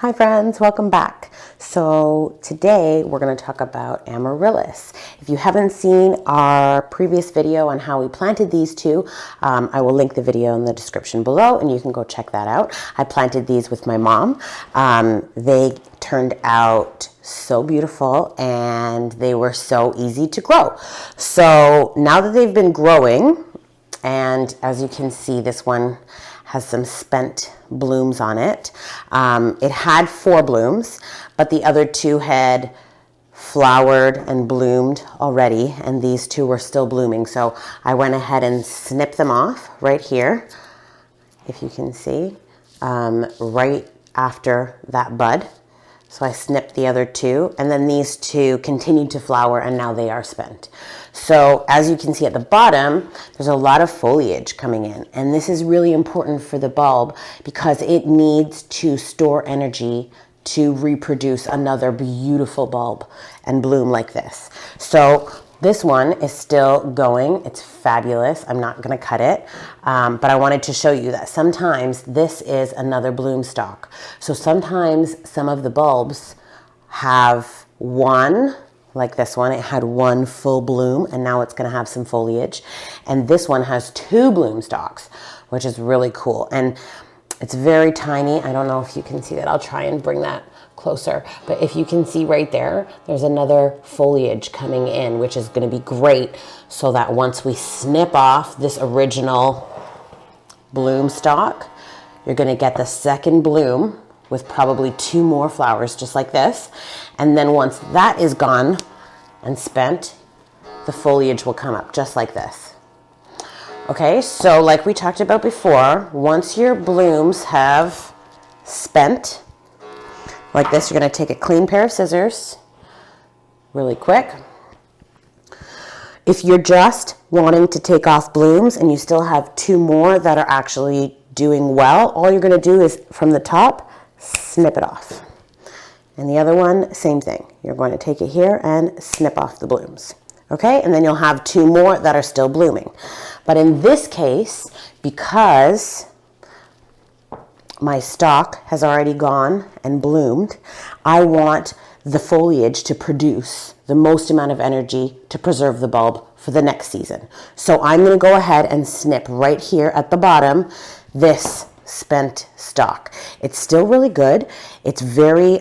Hi friends, welcome back. So today we're going to talk about Amaryllis. If you haven't seen our previous video on how we planted these two, I will link the video in the description below and you can go check that out. I planted these with my mom. They turned out so beautiful and they were so easy to grow. So now that they've been growing, and as you can see, this one has some spent blooms on it. It had 4 blooms, but the other 2 had flowered and bloomed already, and these 2 were still blooming. So I went ahead and snipped them off right here, if you can see, right after that bud. So I snipped the other 2, and then these 2 continued to flower, and now they are spent. So as you can see at the bottom, there's a lot of foliage coming in, and this is really important for the bulb because it needs to store energy to reproduce another beautiful bulb and bloom like this. So this one is still going. It's fabulous. I'm not going to cut it, but I wanted to show you that sometimes this is another bloom stalk. So sometimes some of the bulbs have one, like this one, it had 1 full bloom and now it's going to have some foliage. And this one has 2 bloom stalks, which is really cool. And it's very tiny. I don't know if you can see that. I'll try and bring that closer. But if you can see right there, there's another foliage coming in, which is going to be great so that once we snip off this original bloom stalk, you're going to get the second bloom with probably 2 more flowers just like this. And then once that is gone and spent, the foliage will come up just like this. Okay, so like we talked about before, once your blooms have spent, like this, you're going to take a clean pair of scissors, really quick. If you're just wanting to take off blooms and you still have 2 more that are actually doing well, all you're going to do is from the top, snip it off. And the other one, same thing. You're going to take it here and snip off the blooms. Okay, and then you'll have 2 more that are still blooming. But in this case, because my stalk has already gone and bloomed, I want the foliage to produce the most amount of energy to preserve the bulb for the next season. So I'm going to go ahead and snip right here at the bottom this spent stalk. It's still really good. It's very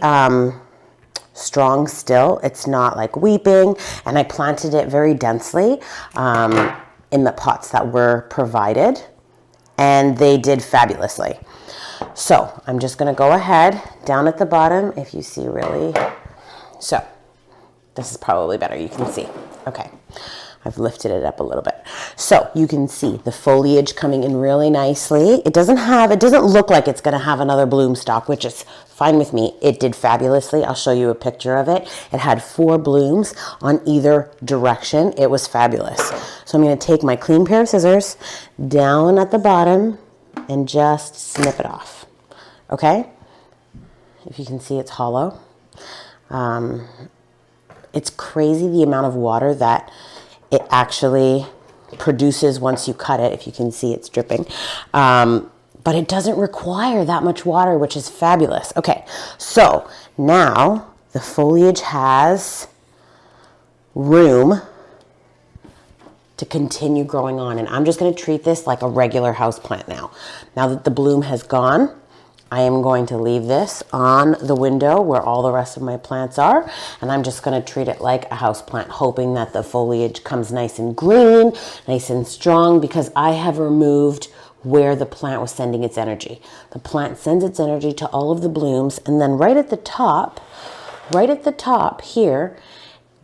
strong still. It's not like weeping, and I planted it very densely in the pots that were provided, and they did fabulously. So I'm just going to go ahead down at the bottom, if you see really. So this is probably better. You can see. Okay. I've lifted it up a little bit. So you can see the foliage coming in really nicely. It doesn't look like it's going to have another bloom stalk, which is fine with me. It did fabulously. I'll show you a picture of it. It had 4 blooms on either direction. It was fabulous. So I'm going to take my clean pair of scissors down at the bottom and just snip it off. Okay? If you can see, it's hollow. It's crazy the amount of water that it actually produces once you cut it. If you can see, it's dripping. But it doesn't require that much water, which is fabulous. Okay, so now the foliage has room to continue growing on. And I'm just going to treat this like a regular house plant now. Now that the bloom has gone, I am going to leave this on the window where all the rest of my plants are, and I'm just going to treat it like a house plant, hoping that the foliage comes nice and green, nice and strong, because I have removed where the plant was sending its energy. The plant sends its energy to all of the blooms, and then right at the top here,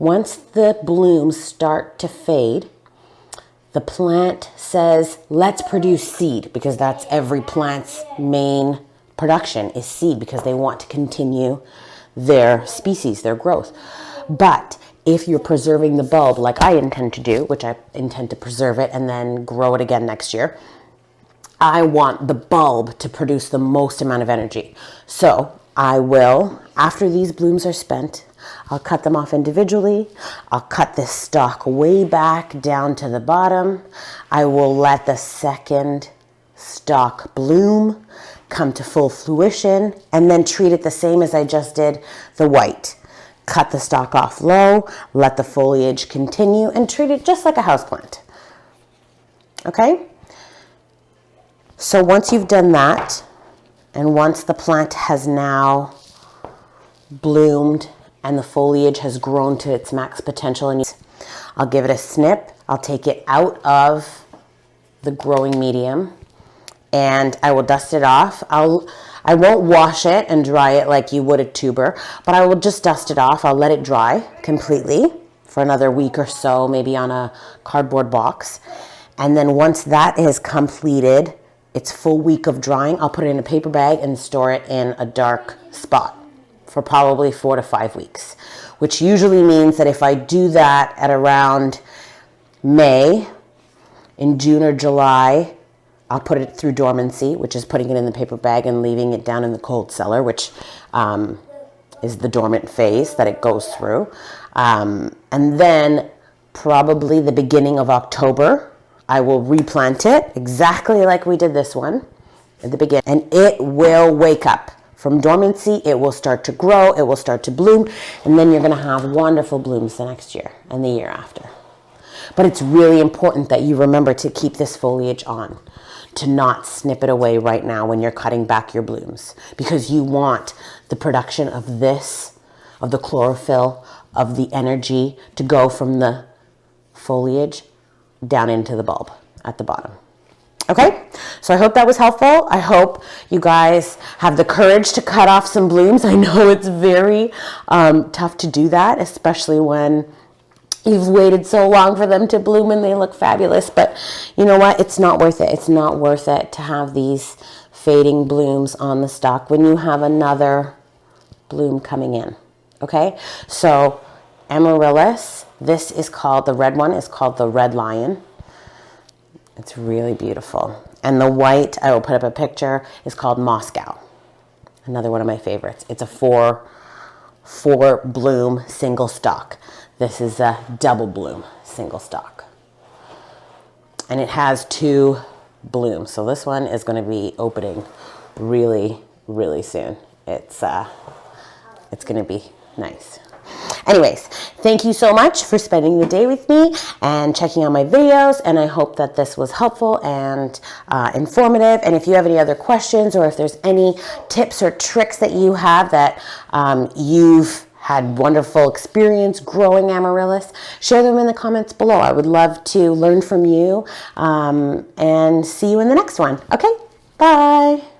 once the blooms start to fade, the plant says, let's produce seed, because that's every plant's main production is seed, because they want to continue their species, their growth. But if you're preserving the bulb like I intend to do, which I intend to preserve it and then grow it again next year, I want the bulb to produce the most amount of energy. So I will, after these blooms are spent, I'll cut them off individually. I'll cut this stalk way back down to the bottom. I will let the second stalk bloom, come to full fruition, and then treat it the same as I just did the white. Cut the stalk off low, let the foliage continue, and treat it just like a houseplant. Okay? So once you've done that, and once the plant has now bloomed and the foliage has grown to its max potential, and I'll give it a snip. I'll take it out of the growing medium and I will dust it off. I won't wash it and dry it like you would a tuber, but I will just dust it off. I'll let it dry completely for another week or so, maybe on a cardboard box. And then once that is completed, its full week of drying, I'll put it in a paper bag and store it in a dark spot for probably 4 to 5 weeks, which usually means that if I do that at around May, in June or July, I'll put it through dormancy, which is putting it in the paper bag and leaving it down in the cold cellar, which is the dormant phase that it goes through. And then probably the beginning of October, I will replant it exactly like we did this one at the beginning, and it will wake up. From dormancy, it will start to grow, it will start to bloom, and then you're going to have wonderful blooms the next year and the year after. But it's really important that you remember to keep this foliage on, to not snip it away right now when you're cutting back your blooms, because you want the production of this, of the chlorophyll, of the energy to go from the foliage down into the bulb at the bottom. Okay, so I hope that was helpful. I hope you guys have the courage to cut off some blooms. I know it's very tough to do that, especially when you've waited so long for them to bloom and they look fabulous. But you know what? It's not worth it. It's not worth it to have these fading blooms on the stalk when you have another bloom coming in. Okay, so Amaryllis, this is called, the red one is called the Red Lion. It's really beautiful. And the white, I will put up a picture, is called Moscow. Another one of my favorites. It's a four bloom single stalk. This is a double bloom single stalk. And it has 2 blooms. So this one is going to be opening really, really soon. It's going to be nice. Anyways, thank you so much for spending the day with me and checking out my videos, and I hope that this was helpful and informative. And if you have any other questions, or if there's any tips or tricks that you have that you've had wonderful experience growing Amaryllis, share them in the comments below. I would love to learn from you, and see you in the next one. Okay, bye.